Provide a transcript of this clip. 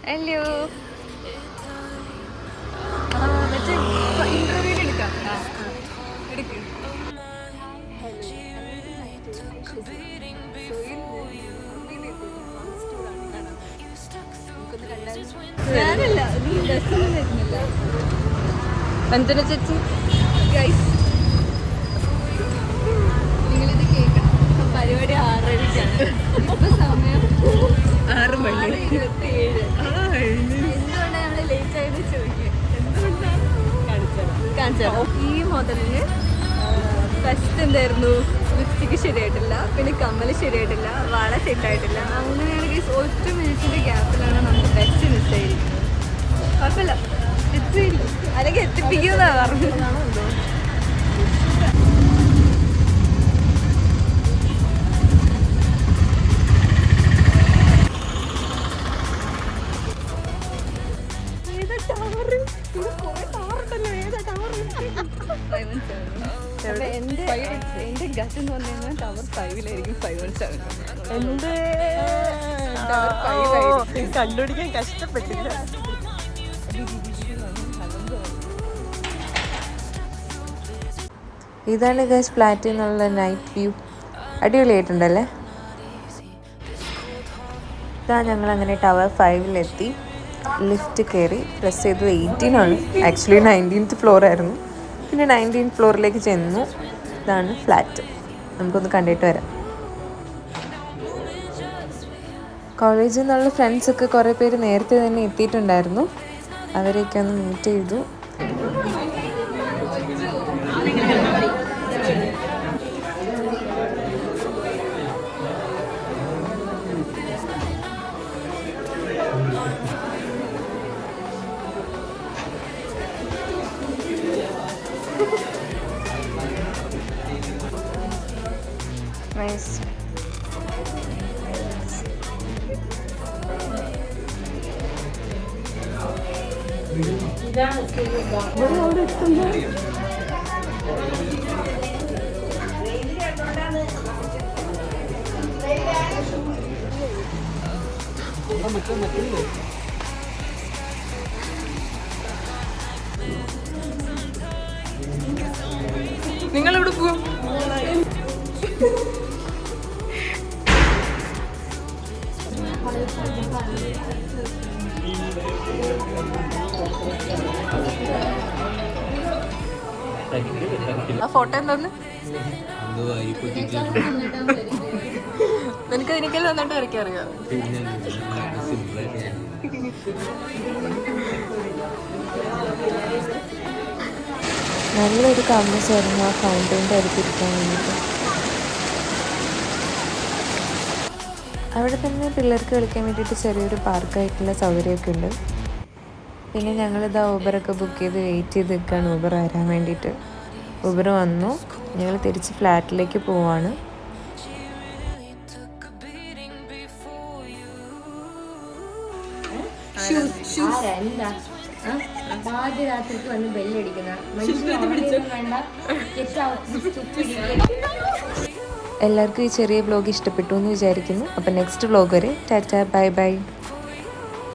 Hello. Interview എടുക്കാം. ഞാനല്ല, നീ ബസ്സൊന്നും വരുന്നില്ല. അഞ്ജന ചേച്ചി, നിങ്ങളിത് കേൾക്കണം. പരിപാടി 6:30-ക്കാണ്. ഇപ്പൊ സമയം 6:27. എന്തുകൊണ്ടാണ് നമ്മള് ലേറ്റ് ആയത് ചോദിക്കുക. ഈ മോഡലിന് ഫസ്റ്റ് എന്തായിരുന്നു, ലിപ്സ്റ്റിക്ക് ശരിയായിട്ടില്ല, പിന്നെ കമ്മൽ ശരിയായിട്ടില്ല, വള സെറ്റായിട്ടില്ല. അങ്ങനെയാണെങ്കിൽ ഒറ്റ മിനിറ്റിന്റെ ഗ്യാപ്പിലാണ് നമുക്ക് ബെസ്റ്റ് മിസ്സായിരിക്കുന്നത്. കുഴപ്പമില്ല, എത്തിയിരിക്കും, അല്ലെങ്കിൽ എത്തിപ്പിക്കുന്നതാണ് പറഞ്ഞതാണോ എന്തോ. എന്റെ ഗട്ട് എന്ന് പറഞ്ഞു കഴിഞ്ഞാൽ ടവർ 5-ലായിരിക്കും 517. കണ്ടുപിടിക്കാൻ കഷ്ടപ്പെട്ടില്ല. ഇതാണ് ഗൈസ് ഫ്ലാറ്റിൽ നിന്നുള്ള നൈറ്റ് വ്യൂ. അടിപൊളിയായിട്ടുണ്ടല്ലേ. ഇതാ ഞങ്ങൾ അങ്ങനെ ടവർ 5-ലെത്തി. ലിഫ്റ്റ് കയറി. പ്രസ് ചെയ്തത് 18 ആക്ച്വലി 19th ഫ്ലോർ ആയിരുന്നു. പിന്നെ 19th ഫ്ലോറിലേക്ക് ചെന്നു. ഇതാണ് ഫ്ലാറ്റ്. നമുക്കൊന്ന് കണ്ടിട്ട് വരാം. കോളേജിൽ നിന്നുള്ള ഫ്രണ്ട്സൊക്കെ കുറേ പേര് നേരത്തെ തന്നെ എത്തിയിട്ടുണ്ടായിരുന്നു. അവരെയൊക്കെ ഒന്ന് മീറ്റ് ചെയ്തു. നൈസ്. നിങ്ങളെവിടെ പോവും? ആ ഫോട്ടോ എന്താന്ന് നിനക്ക് എനിക്കെല്ലാം നന്നായിട്ട് വരയ്ക്കാൻ അറിയാം. നല്ലൊരു കാംനെസ് ആയിരുന്നു ആ ഫൗണ്ടൈൻ്റെ അടുത്തിരിക്കാൻ വേണ്ടിയിട്ട്. അവിടെ തന്നെ പിള്ളേർക്ക് കളിക്കാൻ വേണ്ടിയിട്ട് ചെറിയൊരു പാർക്കായിട്ടുള്ള സൗകര്യമൊക്കെ ഉണ്ട്. പിന്നെ ഞങ്ങളിതാ ഊബറൊക്കെ ബുക്ക് ചെയ്ത് വെയിറ്റ് ചെയ്ത് നിൽക്കുകയാണ് ഊബർ വരാൻ വേണ്ടിയിട്ട്. ഊബർ വന്നു. ഞങ്ങൾ തിരിച്ച് ഫ്ലാറ്റിലേക്ക് പോവാണ്. പാതിരാത്രിക്ക് വന്ന് ബെല്ലടിക്കുന്ന എല്ലാവർക്കും ഈ ചെറിയ വ്ലോഗ് ഇഷ്ടപ്പെട്ടു എന്ന് വിചാരിക്കുന്നു. അപ്പം നെക്സ്റ്റ് വ്ലോഗ് വരെ ടാറ്റ, ബൈ ബൈ.